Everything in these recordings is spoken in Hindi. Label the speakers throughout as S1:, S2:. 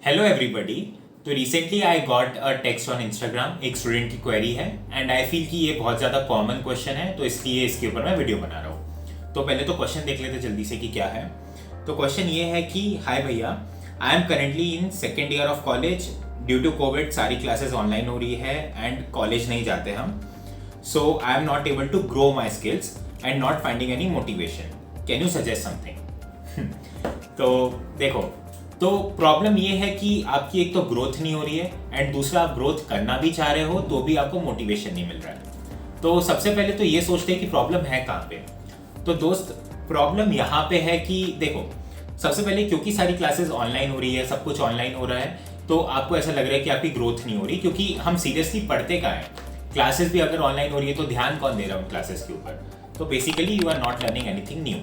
S1: Hello everybody. तो recently I got a text on Instagram, एक स्टूडेंट की क्वेरी है एंड आई फील कि ये बहुत ज़्यादा कॉमन क्वेश्चन है, तो इसलिए इसके ऊपर मैं वीडियो बना रहा हूँ। तो पहले तो क्वेश्चन देख लेते जल्दी से कि क्या है। तो क्वेश्चन ये है कि हाय भैया, I am currently in second year of college. Due to covid सारी क्लासेस ऑनलाइन हो रही है एंड कॉलेज नहीं जाते हम। So I am not able to grow my skills and not finding any motivation. Can you suggest something? तो देखो, तो प्रॉब्लम ये है कि आपकी एक तो ग्रोथ नहीं हो रही है एंड दूसरा आप ग्रोथ करना भी चाह रहे हो तो भी आपको मोटिवेशन नहीं मिल रहा है। तो सबसे पहले तो ये सोचते हैं कि प्रॉब्लम है कहाँ पे। तो दोस्त, प्रॉब्लम यहाँ पे है कि देखो, सबसे पहले क्योंकि सारी क्लासेस ऑनलाइन हो रही है, सब कुछ ऑनलाइन हो रहा है, तो आपको ऐसा लग रहा है कि आपकी ग्रोथ नहीं हो रही, क्योंकि हम सीरियसली पढ़ते कहाँ हैं। क्लासेस भी अगर ऑनलाइन हो रही है तो ध्यान कौन दे रहा है उन क्लासेस के ऊपर। तो basically you are not learning anything new.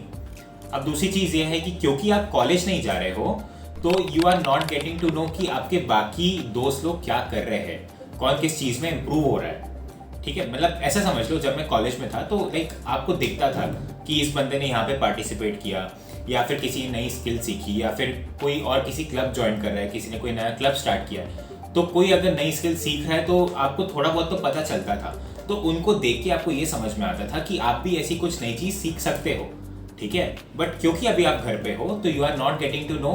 S1: अब दूसरी चीज़ ये है कि क्योंकि आप कॉलेज नहीं जा रहे हो तो you are not getting to know कि आपके बाकी दोस्त लोग क्या कर रहे हैं, कौन किस चीज़ में इम्प्रूव हो रहा है। ठीक है, मतलब ऐसा समझ लो, जब मैं कॉलेज में था तो लाइक आपको दिखता था कि इस बंदे ने यहाँ पे पार्टिसिपेट किया, या फिर किसी नई स्किल सीखी, या फिर कोई और किसी क्लब ज्वाइन कर रहा है, किसी ने कोई नया क्लब स्टार्ट किया है। तो कोई अगर नई स्किल सीख रहा है तो आपको थोड़ा बहुत तो पता चलता था। तो उनको देख के आपको ये समझ में आता था कि आप भी ऐसी कुछ नई चीज़ सीख सकते हो। ठीक है, बट क्योंकि अभी आप घर पे हो तो you are not getting to know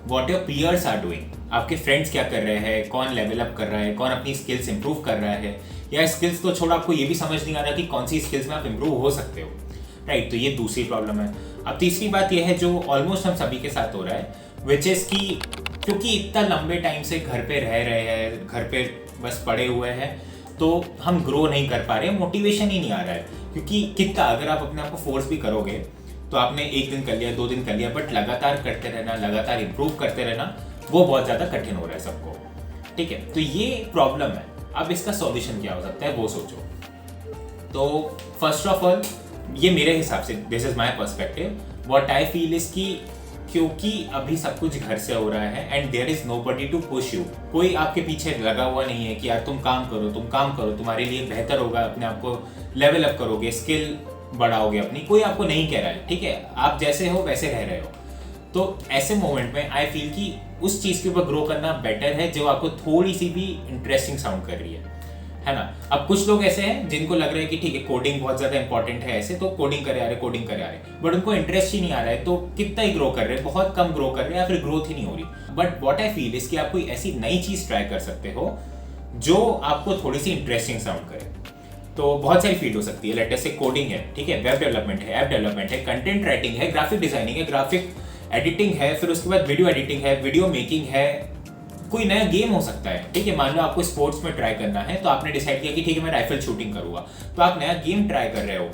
S1: what your peers are doing. आपके फ्रेंड्स क्या कर रहे हैं, कौन लेवल अप कर रहा है, कौन अपनी स्किल्स इंप्रूव कर रहा है, या स्किल्स तो छोड़, आपको ये भी समझ नहीं आ रहा कि कौन सी स्किल्स में आप इंप्रूव हो सकते हो। राइट, तो ये दूसरी प्रॉब्लम है। अब तीसरी बात यह है जो ऑलमोस्ट हम सभी के साथ हो रहा है, विच इज़ कि क्योंकि इतना लंबे टाइम से घर पे रह रहे हैं, घर पे बस पड़े हुए हैं, तो हम ग्रो नहीं कर पा रहे, मोटिवेशन ही नहीं आ रहा है। क्योंकि कितना अगर आप अपने आप को फोर्स भी करोगे तो आपने एक दिन कर लिया, 2 दिन कर लिया, बट लगातार करते रहना, लगातार इम्प्रूव करते रहना, वो बहुत ज़्यादा कठिन हो रहा है सबको। ठीक है, तो ये प्रॉब्लम है। अब इसका सॉल्यूशन क्या हो सकता है वो सोचो। तो फर्स्ट ऑफ ऑल, ये मेरे हिसाब से, this is my perspective, what I feel is कि क्योंकि अभी सब कुछ घर से हो रहा है and there is nobody to push you. कोई आपके पीछे लगा हुआ नहीं है कि यार तुम काम करो, तुम काम करो, तुम्हारे लिए बेहतर होगा, अपने आप को लेवल अप करोगे, स्किल बढ़ाओगे अपनी। कोई आपको नहीं कह रहा है, ठीक है, आप जैसे हो वैसे रह रहे हो। तो ऐसे मोमेंट में आई फील कि उस चीज़ के ऊपर ग्रो करना बेटर है जो आपको थोड़ी सी भी इंटरेस्टिंग साउंड कर रही है ना। अब कुछ लोग ऐसे हैं जिनको लग रहा है कि ठीक है, कोडिंग बहुत ज़्यादा इंपॉर्टेंट है, ऐसे तो कोडिंग करे आ रहे, कोडिंग करे आ रहे, बट उनको इंटरेस्ट ही नहीं आ रहा है, तो कितना ही ग्रो कर रहे हैं, बहुत कम ग्रो कर रहे हैं, या फिर ग्रोथ ही नहीं हो रही। बट वॉट आई फील इसकी आप कोई ऐसी नई चीज़ ट्राई कर सकते हो जो आपको थोड़ी सी इंटरेस्टिंग साउंड करे। तो बहुत सारी फील्ड हो सकती है, लेटेस्ट से कोडिंग है, ठीक है, वेब डेवलपमेंट है, ऐप डेवलपमेंट है, कंटेंट राइटिंग है, ग्राफिक डिजाइनिंग है, ग्राफिक एडिटिंग है, फिर उसके बाद वीडियो एडिटिंग है, वीडियो मेकिंग है, कोई नया गेम हो सकता है। ठीक है, मान लो आपको स्पोर्ट्स में ट्राई करना है, तो आपने डिसाइड किया कि ठीक है मैं राइफल शूटिंग करूंगा, तो आप नया गेम ट्राई कर रहे हो।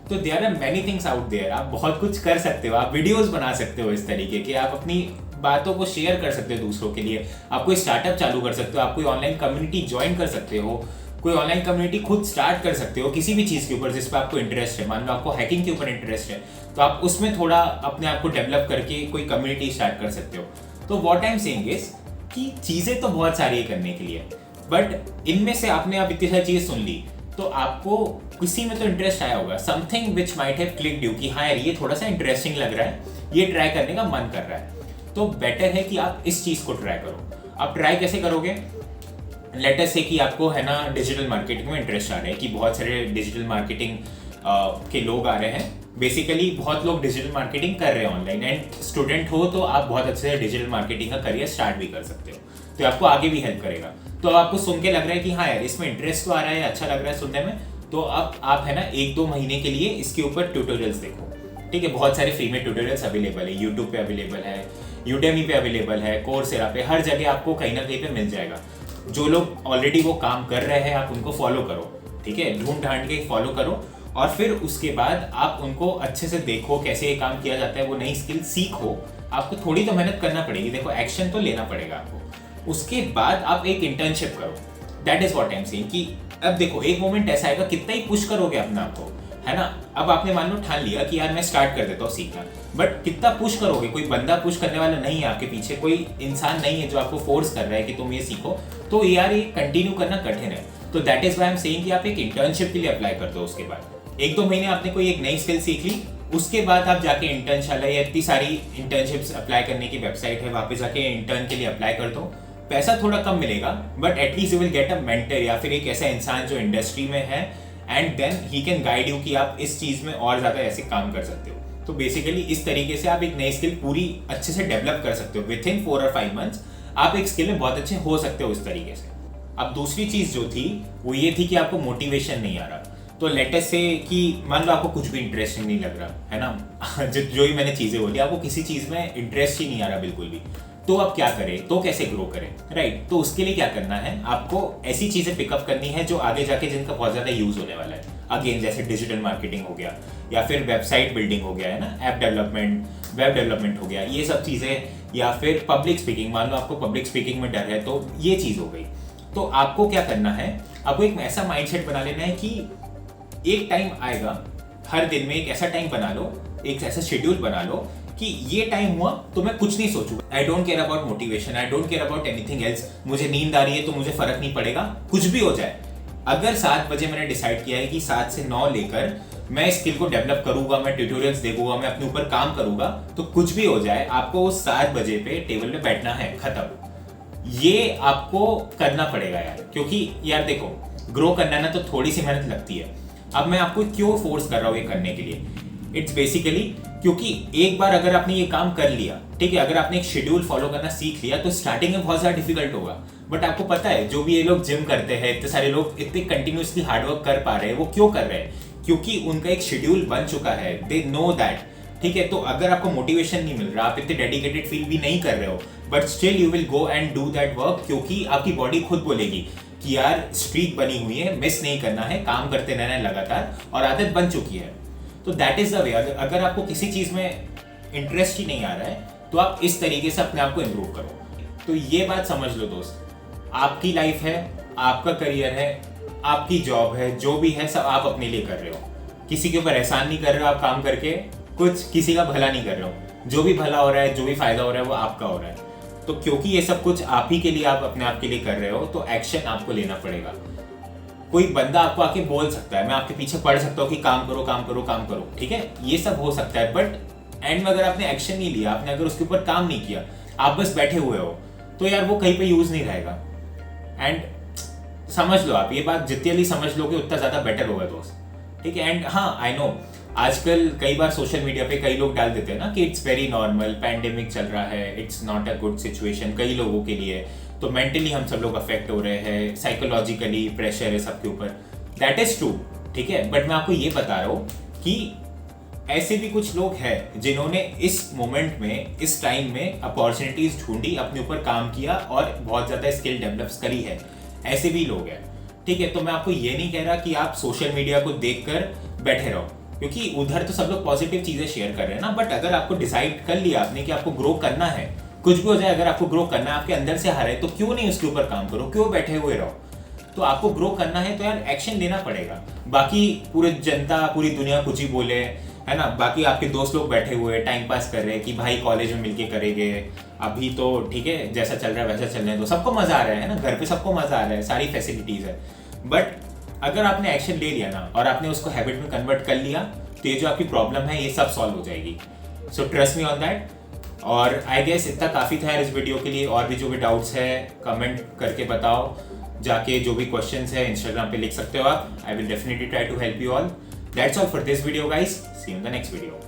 S1: तो there are many things out there, आप बहुत कुछ कर सकते हो, आप वीडियोस बना सकते हो इस तरीके के, आप अपनी बातों को शेयर कर सकते हो दूसरों के लिए, आप कोई स्टार्टअप चालू कर सकते हो, आप कोई ऑनलाइन कम्युनिटी ज्वाइन कर सकते हो, कोई ऑनलाइन कम्युनिटी खुद स्टार्ट कर सकते हो किसी भी चीज़ के ऊपर जिस पर आपको इंटरेस्ट है। मान लो आपको हैकिंग के ऊपर इंटरेस्ट है, तो आप उसमें थोड़ा अपने आप को डेवलप करके कोई कम्युनिटी स्टार्ट कर सकते हो। तो what I am saying is कि चीज़ें तो बहुत सारी है करने के लिए, बट इनमें से आपने आप इतनी सारी चीज़ सुन ली तो आपको किसी में तो इंटरेस्ट आया होगा, something which might have clicked you कि हाँ यार ये थोड़ा सा इंटरेस्टिंग लग रहा है, ये ट्राई करने का मन कर रहा है। तो बेटर है कि आप इस चीज़ को ट्राई करो। आप ट्राई कैसे करोगे? लेट अस से कि आपको है ना डिजिटल मार्केटिंग में इंटरेस्ट आ रहा है, कि बहुत सारे डिजिटल मार्केटिंग के लोग आ रहे हैं, बेसिकली बहुत लोग डिजिटल मार्केटिंग कर रहे हैं ऑनलाइन, एंड स्टूडेंट हो तो आप बहुत अच्छे से डिजिटल मार्केटिंग का करियर स्टार्ट भी कर सकते हो, तो आपको आगे भी हेल्प करेगा। तो अब आपको सुन के लग रहा है कि हाँ यार इसमें इंटरेस्ट तो आ रहा है, अच्छा लग रहा है सुनने में, तो अब आप है ना 1-2 महीने के लिए इसके ऊपर ट्यूटोरियल्स देखो। ठीक है, बहुत सारे फ्री में ट्यूटोरियल्स अवेलेबल है, यूट्यूब पे अवेलेबल है, यूडेमी पे अवेलेबल है, कोर्सेरा पे, हर जगह आपको कहीं ना कहीं पे मिल जाएगा। जो लोग ऑलरेडी वो काम कर रहे हैं आप उनको फॉलो करो, ठीक है, ढूंढ ढांड के फॉलो करो, और फिर उसके बाद आप उनको अच्छे से देखो कैसे ये काम किया जाता है, वो नई स्किल सीखो। आपको थोड़ी तो मेहनत करना पड़ेगी, देखो एक्शन तो लेना पड़ेगा आपको। उसके बाद आप एक इंटर्नशिप करो, that is what I am saying कि अब देखो एक मोमेंट ऐसा आएगा, कितना ही पुश करोगे अपने आप को, है ना। अब आपने मान लो ठान लिया कि यार मैं स्टार्ट कर देता हूँ सीखना, बट कितना पुश करोगे? कोई बंदा पुश करने वाला नहीं है आपके पीछे, कोई इंसान नहीं है जो आपको फोर्स कर रहा है कि तुम ये सीखो, तो यार ये कंटिन्यू करना कठिन है। तो that is why I am saying कि आप एक इंटर्नशिप के लिए अप्लाई कर दो। उसके बाद 1-2 महीने आपने कोई एक नई स्किल सीख ली, उसके बाद आप जाके इंटर्नशाला या इतनी सारी इंटर्नशिप्स अप्लाई करने की वेबसाइट है, वहाँ पे जाके इंटर्न के लिए अप्लाई कर दो। पैसा थोड़ा कम मिलेगा but at least you will get a mentor या फिर एक ऐसा इंसान जो इंडस्ट्री में है, and then he can guide you कि आप इस चीज़ में और ज़्यादा ऐसे काम कर सकते हो। तो बेसिकली इस तरीके से आप एक नई स्किल पूरी अच्छे से डेवलप कर सकते हो। विद इन 4 और 5 मंथ्स आप एक स्किल में बहुत अच्छे हो सकते हो इस तरीके से। अब दूसरी चीज़ जो थी वो ये थी कि आपको मोटिवेशन नहीं आ रहा। तो लेटर से कि मान लो आपको कुछ भी इंटरेस्टिंग नहीं लग रहा है ना जो ही मैंने चीज़ें बोली, आपको किसी चीज़ में इंटरेस्ट ही नहीं आ रहा बिल्कुल भी, तो आप क्या करें, तो कैसे ग्रो करें, राइट। तो उसके लिए क्या करना है, आपको ऐसी चीज़ें पिकअप करनी है जो आगे जाके जिनका बहुत ज़्यादा यूज़ होने वाला है। अगेन जैसे डिजिटल मार्केटिंग हो गया, या फिर वेबसाइट बिल्डिंग हो गया है ना, ऐप डेवलपमेंट, वेब डेवलपमेंट हो गया, ये सब चीज़ें, या फिर पब्लिक स्पीकिंग। मान लो आपको पब्लिक स्पीकिंग में डर है तो ये चीज़ हो गई। तो आपको क्या करना है, आपको एक ऐसा माइंडसेट बना लेना है कि एक टाइम आएगा, हर दिन में एक ऐसा टाइम बना लो, एक ऐसा शेड्यूल बना लो कि ये टाइम हुआ तो मैं कुछ नहीं सोचूंगा। I don't care about motivation, I don't care about anything else. मुझे नींद आ रही है तो मुझे फर्क नहीं पड़ेगा, कुछ भी हो जाए। अगर 7 बजे मैंने डिसाइड किया है कि 7 से 9 लेकर मैं स्किल को डेवलप करूंगा, मैं ट्यूटोरियल्स देखूंगा, मैं अपने ऊपर काम करूंगा, तो कुछ भी हो जाए आपको उस 7 बजे पे टेबल पे बैठना है, खत्म। ये आपको करना पड़ेगा यार, क्योंकि यार देखो, ग्रो करना है ना तो थोड़ी सी मेहनत लगती है। अब मैं आपको क्यों फोर्स कर रहा हूँ ये करने के लिए, इट्स बेसिकली क्योंकि एक बार अगर आपने ये काम कर लिया, ठीक है, अगर आपने एक शेड्यूल फॉलो करना सीख लिया तो स्टार्टिंग में बहुत ज़्यादा डिफिकल्ट होगा। बट आपको पता है जो भी ये लोग जिम करते हैं, इतने सारे लोग इतने कंटिन्यूसली हार्डवर्क कर पा रहे हैं, वो क्यों कर रहे हैं, क्योंकि उनका एक शेड्यूल बन चुका है, दे नो दैट, ठीक है। तो अगर आपको मोटिवेशन नहीं मिल रहा, आप इतने डेडिकेटेड फील भी नहीं कर रहे हो, but still you will go and do that work, क्योंकि आपकी बॉडी खुद बोलेगी कि यार स्ट्रीक बनी हुई है, मिस नहीं करना है, काम करते रहना है लगातार, और आदत बन चुकी है। तो दैट इज द वे। अगर आपको किसी चीज़ में इंटरेस्ट ही नहीं आ रहा है तो आप इस तरीके से अपने आप को इम्प्रूव करो। तो ये बात समझ लो दोस्त, आपकी लाइफ है, आपका करियर है, आपकी जॉब है, जो भी है सब आप अपने लिए कर रहे हो। किसी के ऊपर एहसान नहीं कर रहे हो आप काम करके, कुछ किसी का भला नहीं कर रहे हो। जो भी भला हो रहा है, जो भी फायदा हो रहा है वो आपका हो रहा है। तो क्योंकि ये सब कुछ आप ही के लिए, आप अपने आप के लिए कर रहे हो, तो एक्शन आपको लेना पड़ेगा। कोई बंदा आपको आके बोल सकता है, मैं आपके पीछे पड़ सकता हूँ कि काम करो काम करो काम करो, ठीक है, ये सब हो सकता है, बट एंड में अगर आपने एक्शन नहीं लिया, आपने अगर उसके ऊपर काम नहीं किया, आप बस बैठे हुए हो, तो यार वो कहीं पे यूज नहीं रहेगा। एंड समझ लो, आप ये बात जितनी जल्दी समझ लोगे उतना ज्यादा बेटर होगा दोस्त, ठीक है। एंड हाँ, आई नो आजकल कई बार सोशल मीडिया पे कई लोग डाल देते हैं ना कि इट्स वेरी नॉर्मल, पैंडेमिक चल रहा है, it's not a good situation कई लोगों के लिए, तो मेंटली हम सब लोग अफेक्ट हो रहे हैं, साइकोलॉजिकली प्रेशर है सबके ऊपर। दैट इज ट्रू, ठीक है, बट मैं आपको ये बता रहा हूँ कि ऐसे भी कुछ लोग हैं जिन्होंने इस मोमेंट में, इस टाइम में अपॉर्चुनिटीज ढूंढी, अपने ऊपर काम किया और बहुत ज़्यादा स्किल डेवलप करी है। ऐसे भी लोग हैं, ठीक है। तो मैं आपको ये नहीं कह रहा कि आप सोशल मीडिया को देखकर बैठे रहो, क्योंकि उधर तो सब लोग पॉजिटिव चीज़ें शेयर कर रहे हैं ना, बट अगर आपको डिसाइड कर लिया आपने कि आपको ग्रो करना है, कुछ भी हो जाए, अगर आपको ग्रो करना है, आपके अंदर से हार है, तो क्यों नहीं उसके ऊपर काम करो, क्यों बैठे हुए रहो। तो आपको ग्रो करना है तो यार एक्शन लेना पड़ेगा। बाकी पूरी जनता, पूरी दुनिया कुछ ही बोले, है ना, बाकी आपके दोस्त लोग बैठे हुए टाइम पास कर रहे हैं कि भाई कॉलेज में मिलके करेंगे, अभी तो ठीक है जैसा चल रहा है वैसा चल रहा है, तो सबको मजा आ रहा है ना, घर पे सबको मजा आ रहा है, सारी फैसिलिटीज है। बट अगर आपने एक्शन ले लिया ना और आपने उसको हैबिट में कन्वर्ट कर लिया, तो ये जो आपकी प्रॉब्लम है ये सब सॉल्व हो जाएगी। So trust me on that. और आई गेस इतना काफ़ी था इस वीडियो के लिए। और भी जो भी डाउट्स है कमेंट करके बताओ, जाके जो भी क्वेश्चंस है इंस्टाग्राम पे लिख सकते हो आप। I will definitely try to help you all. That's all for this video guys, see you in the next video.